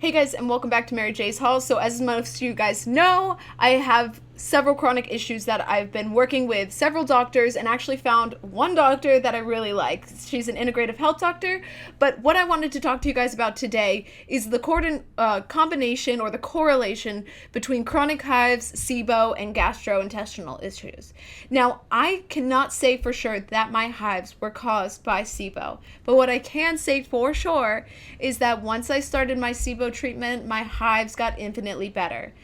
Hey guys, and welcome back to Mary J's Hall. So as most of you guys know, I have several chronic issues that I've been working with several doctors and actually found one doctor that I really like. She's an integrative health doctor, but what I wanted to talk to you guys about today is the combination or the correlation between chronic hives, SIBO, and gastrointestinal issues. Now, I cannot say for sure that my hives were caused by SIBO, but what I can say for sure is that once I started my SIBO treatment, my hives got infinitely better.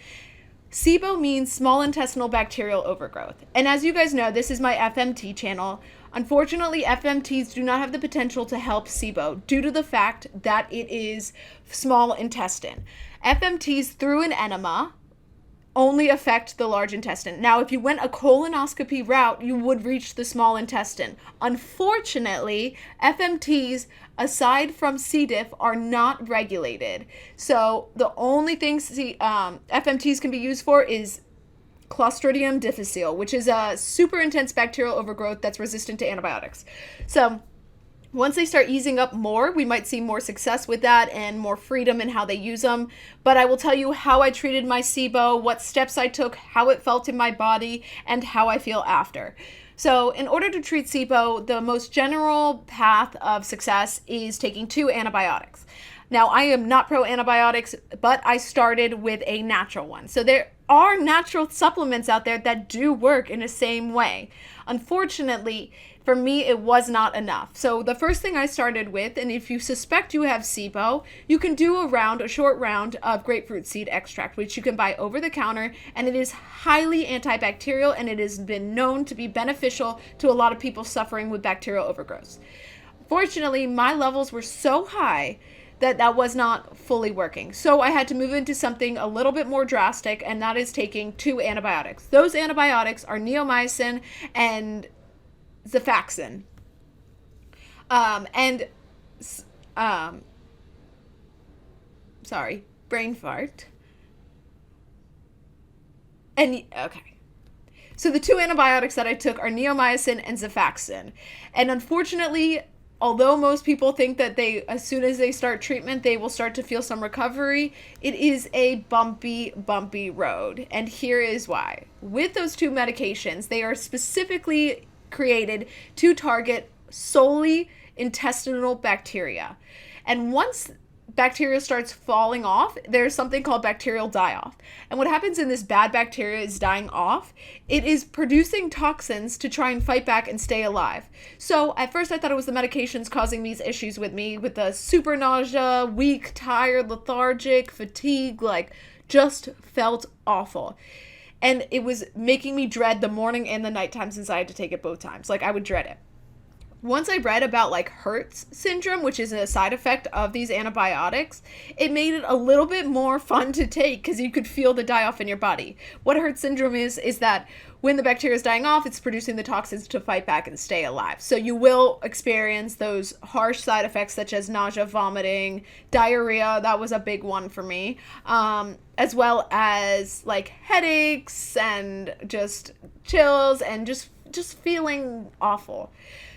SIBO means small intestinal bacterial overgrowth. And as you guys know, this is my FMT channel. Unfortunately, FMTs do not have the potential to help SIBO due to the fact that it is small intestine. FMTs through an enema only affect the large intestine. Now, if you went a colonoscopy route, you would reach the small intestine. Unfortunately, FMTs, aside from C. diff, are not regulated. So the only things FMTs can be used for is Clostridium difficile, which is a super intense bacterial overgrowth that's resistant to antibiotics. So once they start easing up more, we might see more success with that and more freedom in how they use them. But I will tell you how I treated my SIBO, what steps I took, how it felt in my body, and how I feel after. So in order to treat SIBO, the most general path of success is taking 2 antibiotics. Now, I am not pro antibiotics, but I started with a natural one. So there are natural supplements out there that do work in the same way. Unfortunately, for me, it was not enough. So the first thing I started with, and if you suspect you have SIBO, you can do a short round of grapefruit seed extract, which you can buy over the counter, and it is highly antibacterial, and it has been known to be beneficial to a lot of people suffering with bacterial overgrowth. Fortunately, my levels were so high that was not fully working. So I had to move into something a little bit more drastic, and that is taking 2 antibiotics. Those antibiotics are neomycin and Xifaxan. Sorry, brain fart. Okay. So the 2 antibiotics that I took are neomycin and Xifaxan. And unfortunately, although most people think that as soon as they start treatment, they will start to feel some recovery, it is a bumpy road. And here is why. With those 2 medications, they are specifically created to target solely intestinal bacteria. And once bacteria starts falling off, there's something called bacterial die-off. And what happens in this bad bacteria is dying off. It is producing toxins to try and fight back and stay alive. So at first I thought it was the medications causing these issues with me, with the super nausea, weak, tired, lethargic, fatigue, just felt awful. And it was making me dread the morning and the nighttime since I had to take it both times. I would dread it. Once I read about Hertz syndrome, which is a side effect of these antibiotics, it made it a little bit more fun to take because you could feel the die-off in your body. What Hertz syndrome is that when the bacteria is dying off, it's producing the toxins to fight back and stay alive. So you will experience those harsh side effects such as nausea, vomiting, diarrhea. That was a big one for me. As well as headaches and just chills and just feeling awful.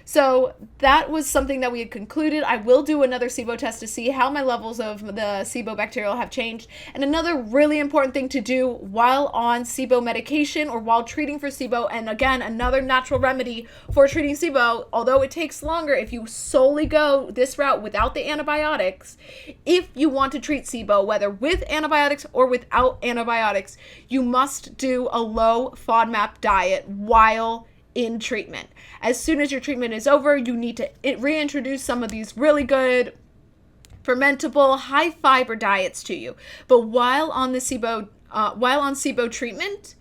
So that was something that we had concluded. I will do another SIBO test to see how my levels of the SIBO bacterial have changed. And another really important thing to do while on SIBO medication or while treating for SIBO, and again, another natural remedy for treating SIBO, although it takes longer if you solely go this route without the antibiotics, if you want to treat SIBO, whether with antibiotics or without antibiotics, you must do a low FODMAP diet while in treatment. As soon as your treatment is over, you need to reintroduce some of these really good fermentable high fiber diets to you. But while on SIBO treatment,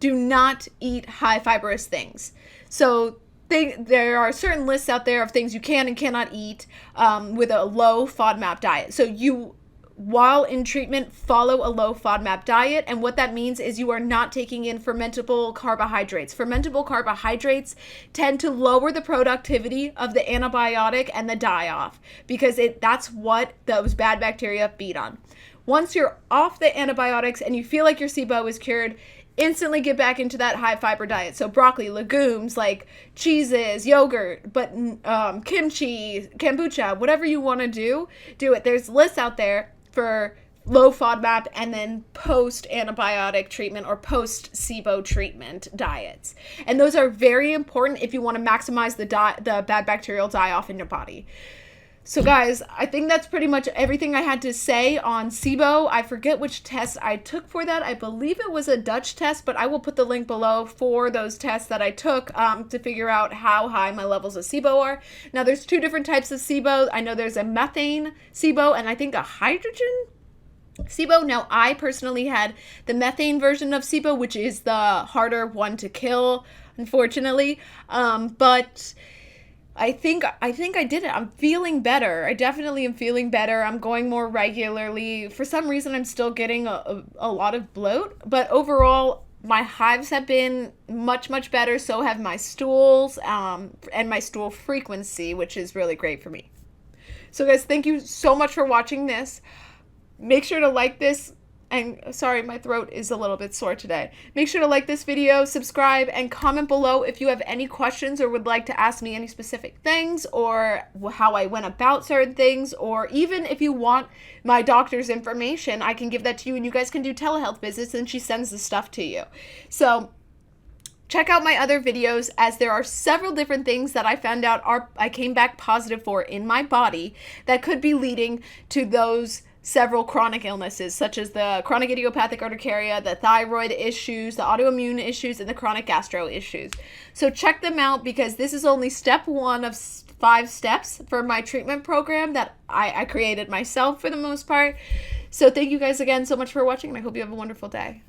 do not eat high fibrous things. So there are certain lists out there of things you can and cannot eat with a low FODMAP diet. So while in treatment, follow a low FODMAP diet. And what that means is you are not taking in fermentable carbohydrates. Fermentable carbohydrates tend to lower the productivity of the antibiotic and the die-off because that's what those bad bacteria feed on. Once you're off the antibiotics and you feel like your SIBO is cured, instantly get back into that high fiber diet. So broccoli, legumes like cheeses, yogurt, but kimchi, kombucha, whatever you want to do it. There's lists out there for low FODMAP, and then post antibiotic treatment or post SIBO treatment diets. And those are very important if you want to maximize the bad bacterial die-off in your body. So guys, I think that's pretty much everything I had to say on SIBO. I forget which test I took for that. I believe it was a Dutch test, but I will put the link below for those tests that I took to figure out how high my levels of SIBO are. Now, there's 2 different types of SIBO. I know there's a methane SIBO and I think a hydrogen SIBO. Now, I personally had the methane version of SIBO, which is the harder one to kill, unfortunately. But I think I did it. I'm feeling better. I definitely am feeling better. I'm going more regularly. For some reason, I'm still getting a lot of bloat, but overall, my hives have been much, much better. So have my stools, and my stool frequency, which is really great for me. So guys, thank you so much for watching this. Make sure to like this. And sorry, my throat is a little bit sore today. Make sure to like this video, subscribe, and comment below if you have any questions or would like to ask me any specific things or how I went about certain things, or even if you want my doctor's information, I can give that to you and you guys can do telehealth visits and she sends the stuff to you. So check out my other videos, as there are several different things that I found out I came back positive for in my body that could be leading to those several chronic illnesses, such as the chronic idiopathic urticaria, the thyroid issues, the autoimmune issues, and the chronic gastro issues. So check them out, because this is only step 1 of 5 steps for my treatment program that I created myself for the most part. So thank you guys again so much for watching, and I hope you have a wonderful day.